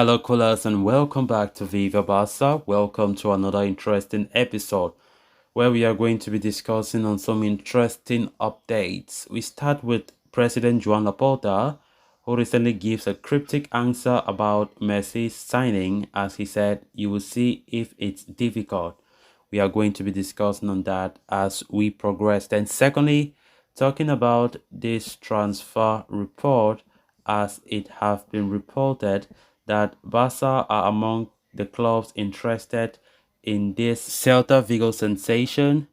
Hello, callers, and welcome back to Viva Barca. Welcome to another interesting episode where we are going to be discussing on some interesting updates. We start with President Joan Laporta, who recently gives a cryptic answer about Messi's signing, as he said, "You will see if it's difficult." We are going to be discussing on that as we progress. Then, secondly, talking about this transfer report, as it have been reported that Barca are among the clubs interested in this Celta Vigo sensation,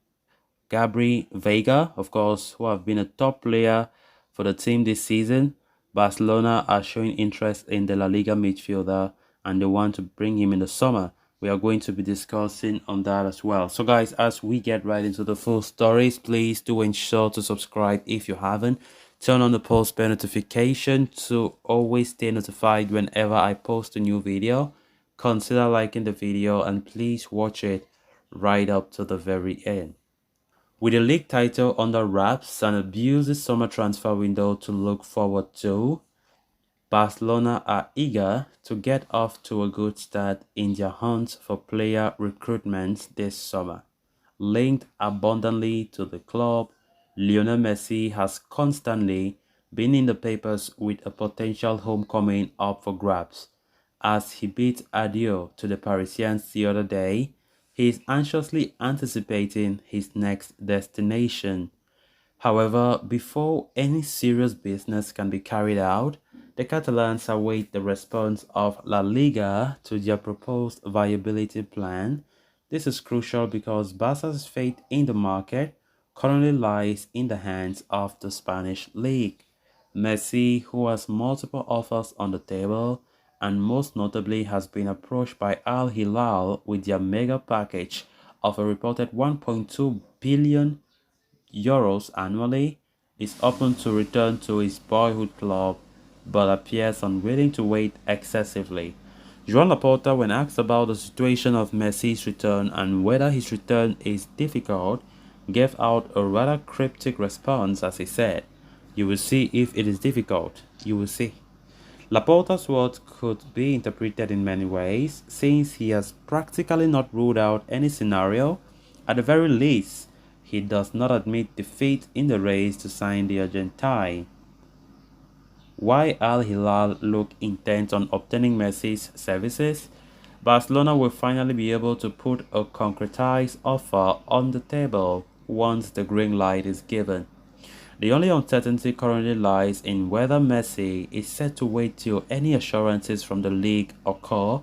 Gabri Veiga, of course, who have been a top player for the team this season. Barcelona are showing interest in the La Liga midfielder and they want to bring him in the summer. We are going to be discussing on that as well. So guys, as we get right into the full stories, please do ensure to subscribe if you haven't. Turn on the post bell notification to always stay notified whenever I post a new video. Consider liking the video and please watch it right up to the very end. With the league title under wraps and a busy summer transfer window to look forward to, Barcelona are eager to get off to a good start in their hunt for player recruitment this summer. Linked abundantly to the club, Lionel Messi has constantly been in the papers with a potential homecoming up for grabs. As he beat adieu to the Parisians the other day, he is anxiously anticipating his next destination. However, before any serious business can be carried out, the Catalans await the response of La Liga to their proposed viability plan. This is crucial because Barca's fate in the market currently lies in the hands of the Spanish league. Messi, who has multiple offers on the table and most notably has been approached by Al Hilal with their mega package of a reported 1.2 billion euros annually, is open to return to his boyhood club but appears unwilling to wait excessively. Joan Laporta, when asked about the situation of Messi's return and whether his return is difficult, gave out a rather cryptic response as he said, "You will see if it is difficult. You will see." Laporta's words could be interpreted in many ways, since he has practically not ruled out any scenario. At the very least, he does not admit defeat in the race to sign the Argentine. While Al Hilal look intent on obtaining Messi's services, Barcelona will finally be able to put a concretized offer on the table once the green light is given. The only uncertainty currently lies in whether Messi is set to wait till any assurances from the league occur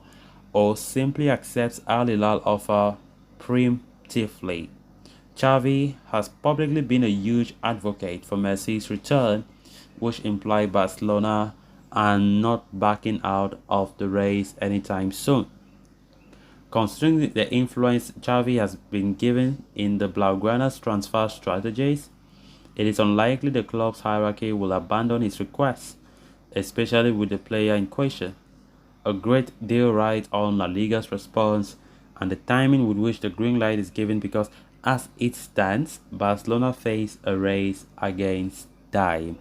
or simply accepts Al Hilal offer preemptively. Xavi has publicly been a huge advocate for Messi's return, which implies Barcelona are not backing out of the race anytime soon. Considering the influence Xavi has been given in the Blaugrana's transfer strategies, it is unlikely the club's hierarchy will abandon his request, especially with the player in question. A great deal rides on La Liga's response and the timing with which the green light is given because, as it stands, Barcelona face a race against time.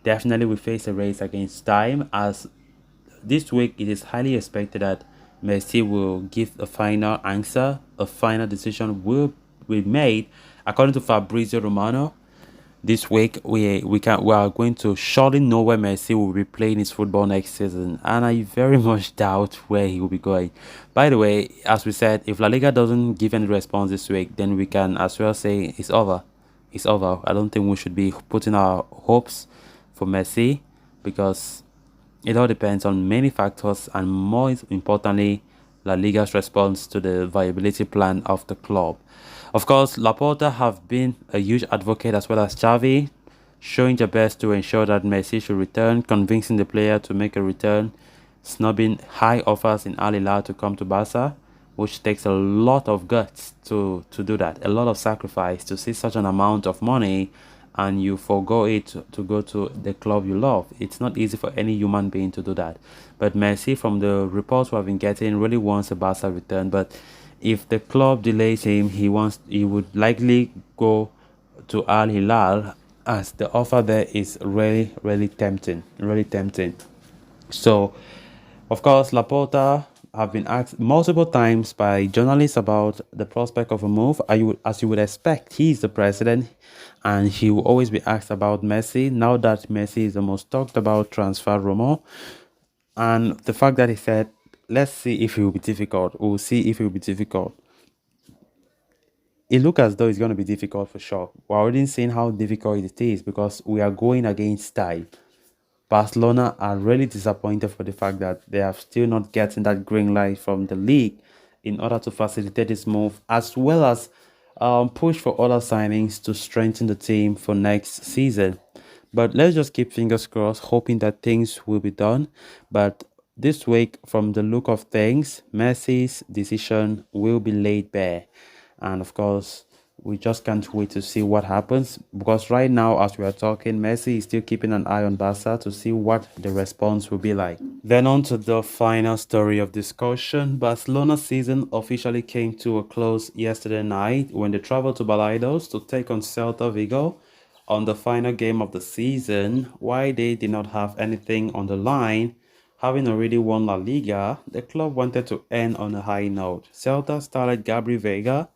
Definitely we face a race against time, as this week it is highly expected that Messi will give a final answer. A final decision will be made according to Fabrizio Romano. This week we are going to surely know where Messi will be playing his football next season, and I very much doubt where he will be going. By the way, as we said, if La Liga doesn't give any response this week, then we can as well say it's over. It's over. I don't think we should be putting our hopes for Messi because it all depends on many factors and more importantly, La Liga's response to the viability plan of the club. Of course, Laporta have been a huge advocate as well as Xavi, showing their best to ensure that Messi should return, convincing the player to make a return, snubbing high offers in Al Hilal to come to Barca, which takes a lot of guts to do that, a lot of sacrifice to see such an amount of money and you forego it to go to the club you love. It's not easy for any human being to do that. But Messi, from the reports we have been getting, really wants a Barca return. But if the club delays him, he would likely go to Al Hilal, as the offer there is really tempting, really tempting. So Of course, Laporta have been asked multiple times by journalists about the prospect of a move. As you would expect, he is the president, and he will always be asked about Messi. Now that Messi is the most talked about transfer rumor, and the fact that he said, "Let's see if it will be difficult. We'll see if it will be difficult." It looks as though it's going to be difficult for sure. We're already seeing how difficult it is because we are going against time. Barcelona are really disappointed for the fact that they have still not getting that green light from the league in order to facilitate this move, as well as push for other signings to strengthen the team for next season. But let's just keep fingers crossed, hoping that things will be done. But this week, from the look of things, Messi's decision will be laid bare. And of course, we just can't wait to see what happens because right now, as we are talking, Messi is still keeping an eye on Barca to see what the response will be like. Then on to the final story of discussion. Barcelona's season officially came to a close yesterday night when they traveled to Balaidos to take on Celta Vigo on the final game of the season. Why they did not have anything on the line, having already won La Liga, the club wanted to end on a high note. Celta started Gabri Vega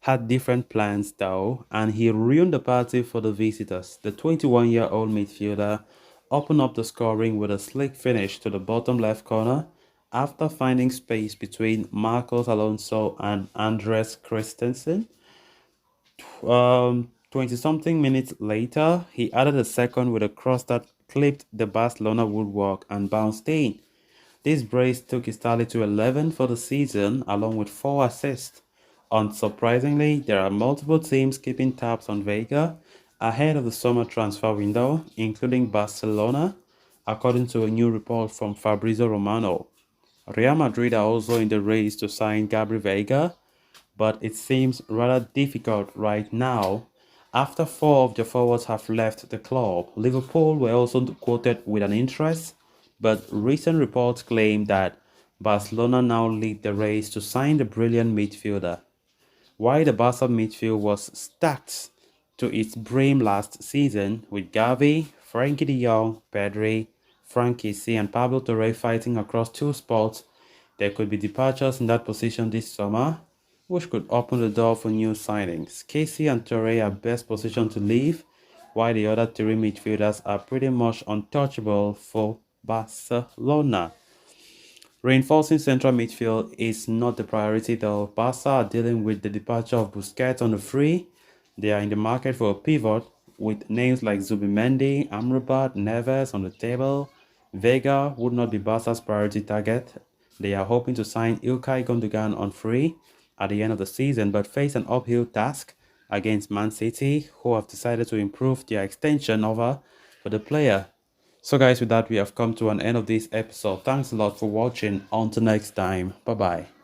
had different plans though, and he ruined the party for the visitors. The 21-year-old midfielder opened up the scoring with a slick finish to the bottom left corner after finding space between Marcos Alonso and Andres Christensen. 20 something minutes later, he added a second with a cross that clipped the Barcelona woodwork and bounced in. This brace took his tally to 11 for the season, along with 4 assists. Unsurprisingly, there are multiple teams keeping tabs on Vega ahead of the summer transfer window, including Barcelona, according to a new report from Fabrizio Romano. Real Madrid are also in the race to sign Gabri Vega, but it seems rather difficult right now after 4 of the forwards have left the club. Liverpool were also quoted with an interest, but recent reports claim that Barcelona now lead the race to sign the brilliant midfielder. While the Barca midfield was stacked to its brim last season with Gavi, Frankie de Jong, Pedri, Frank Kessie and Pablo Torre fighting across 2 spots, there could be departures in that position this summer, which could open the door for new signings. Kessie and Torre are best positioned to leave, while the other 3 midfielders are pretty much untouchable for Barcelona. Reinforcing central midfield is not the priority though. Barca are dealing with the departure of Busquets on the free. They are in the market for a pivot with names like Zubimendi, Amrabat, Neves on the table. Vega would not be Barca's priority target. They are hoping to sign Ilkay Gundogan on free at the end of the season but face an uphill task against Man City, who have decided to improve their extension offer for the player. So guys, with that we have come to an end of this episode. Thanks a lot for watching. Until next time. Bye bye.